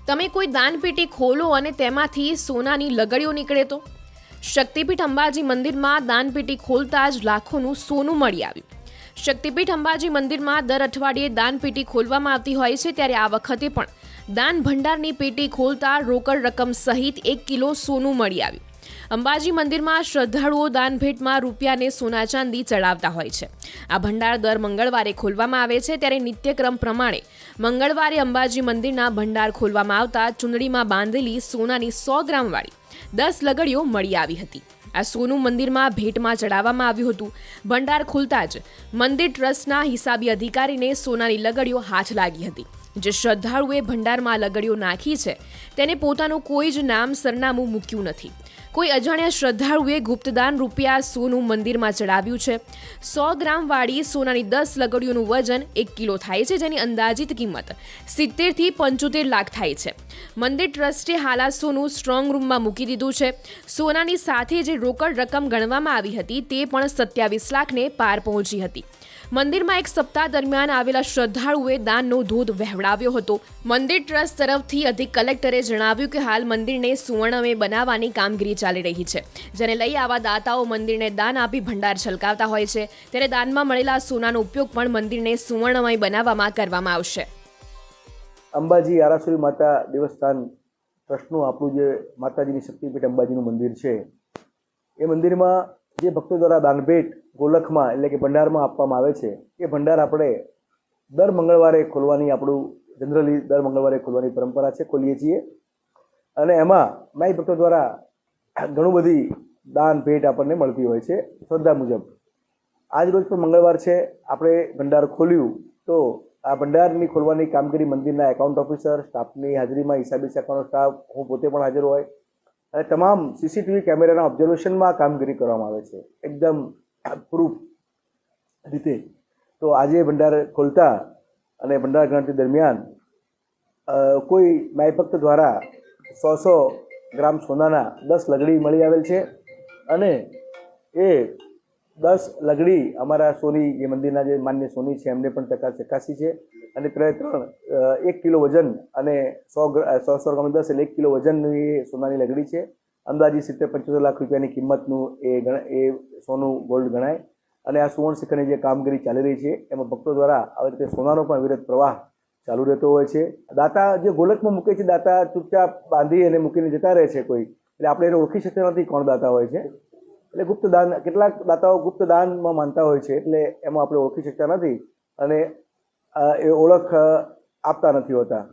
તમે કોઈ દાનપેટી ખોલો અને તેમાંથી સોનાની લગડીઓ નીકળે તો? શક્તિપીઠ અંબાજી મંદિરમાં દાનપેટી ખોલતા જ લાખોનું સોનું મળી આવ્યું. શક્તિપીઠ અંબાજી મંદિરમાં દર અઠવાડિયે દાનપેટી ખોલવામાં આવતી હોય છે, ત્યારે આ વખતે પણ દાન ભંડારની પેટી ખોલતા રોકડ રકમ સહિત 1 કિલો સોનું મળી આવ્યું. અંબાજી મંદિરમાં શ્રદ્ધાળુઓ દાન ભેટમાં રૂપિયાને સોના ચાંદી ચડાવતા હોય છે. આ ભંડાર દર મંગળવારે ખોલવામાં આવે છે, ત્યારે નિત્યક્રમ પ્રમાણે મંગળવારે અંબાજી મંદિરના ભંડાર ખોલવામાં આવતા ચૂંદડીમાં બાંધેલી સોનાની 100 ગ્રામવાળી 10 લગડીઓ મળી આવી હતી. આ સોનું મંદિરમાં ભેટમાં ચડાવવામાં આવ્યું હતું. ભંડાર ખુલતા જ મંદિર ટ્રસ્ટના હિસાબી અધિકારીને સોનાની લગડીઓ હાથ લાગી હતી. જે શ્રદ્ધાળુએ ભંડારમાં લગડીઓ નાખી છે તેને પોતાનું કોઈ જ નામ સરનામું મૂક્યું નથી. કોઈ અજાણ્યા શ્રદ્ધાળુએ ગુપ્તદાન રૂપિયા સોનું મંદિરમાં ચડાવ્યું છે. 100 ગ્રામવાળી સોનાની 10 લગડીઓનું વજન 1 કિલો થાય છે, જેની અંદાજિત કિંમત 70 થી 75 લાખ થાય છે. મંદિર ટ્રસ્ટે હાલ આ સોનું સ્ટ્રોંગ રૂમમાં મૂકી દીધું છે. સોનાની સાથે જે રોકડ રકમ ગણવામાં આવી હતી તે પણ 27 લાખને પાર પહોંચી હતી. મંદિરમાં એક સપ્તાહ દરમિયાન આવેલા શ્રદ્ધાળુએ દાનનો ધોધ વહેવડાવ્યો હતો. મંદિર ટ્રસ્ટ તરફથી અધિક કલેક્ટરે જણાવ્યું કે હાલ મંદિરને સુવર્ણમય બનાવવાની કામગીરી ચાલી રહી છે, જેને લઈ આવા દાતાઓ મંદિરને દાન આપી ભંડાર છલકાવતા હોય છે, ત્યારે દાનમાં મળેલા સોનાનો ઉપયોગ પણ મંદિરને સુવર્ણમય બનાવવામાં કરવામાં આવશે. અંબાજી આરાસુરી માતા દેવસ્થાન ટ્રસ્ટનું આપણું જે માતાજીની શક્તિપીઠ અંબાજીનું મંદિર છે, એ મંદિરમાં જે ભક્તો દ્વારા દાનભેટ ગોલખમાં એટલે કે ભંડારમાં આપવામાં આવે છે, એ ભંડાર આપણે દર મંગળવારે ખોલવાની જનરલી દર મંગળવારે ખોલવાની પરંપરા છે, ખોલીએ છીએ. અને એમાં માઈ ભક્તો દ્વારા ઘણું બધી દાન ભેટ આપણને મળતી હોય છે શ્રદ્ધા મુજબ. આજ રોજ પણ મંગળવાર છે, આપણે ભંડાર ખોલ્યું તો આ ભંડારની ખોલવાની કામગીરી મંદિરના એકાઉન્ટ ઓફિસર સ્ટાફની હાજરીમાં હિસાબી શાખાનો સ્ટાફ, હું પોતે પણ હાજર હોય અને તમામ સીસીટીવી કેમેરાના ઓબ્ઝર્વેશનમાં કામગીરી કરવામાં આવે છે એકદમ પ્રૂફ રીતે. તો આજે ભંડાર ખોલતા અને ભંડાર ગણતરી દરમિયાન કોઈ માય ભક્ત દ્વારા 100 ગ્રામ સોનાના 10 લગડી મળી આવેલ છે અને એ 10 લગડી અમારા સોની જે મંદિરના જે માન્ય સોની છે એમને પણ ચકાસી છે અને 1 કિલો વજન અને 100 ગ્રામ 10 એટલે 1 કિલો વજનની સોનાની લગડી છે. અંદાજી 70-75 લાખ રૂપિયાની કિંમતનું એ સોનું ગોલ્ડ ગણાય. અને આ સુવર્ણ શિખરની જે કામગીરી ચાલી રહી છે એમાં ભક્તો દ્વારા આવી રીતે સોનાનો પણ અવિરત પ્રવાહ ચાલુ રહેતો હોય છે. દાતા જે ગોલકમાં મૂકે છે, દાતા ચૂપચાપ બાંધી અને મૂકીને જતા રહે છે કોઈ, એટલે આપણે એને ઓળખી શકતા નથી કોણ દાતા હોય છે. એટલે ગુપ્ત દાન, કેટલાક દાતાઓ ગુપ્ત દાનમાં માનતા હોય છે, એટલે એમાં આપણે ઓળખી શકતા નથી અને એ ઓળખ આપતા નથી હોતા.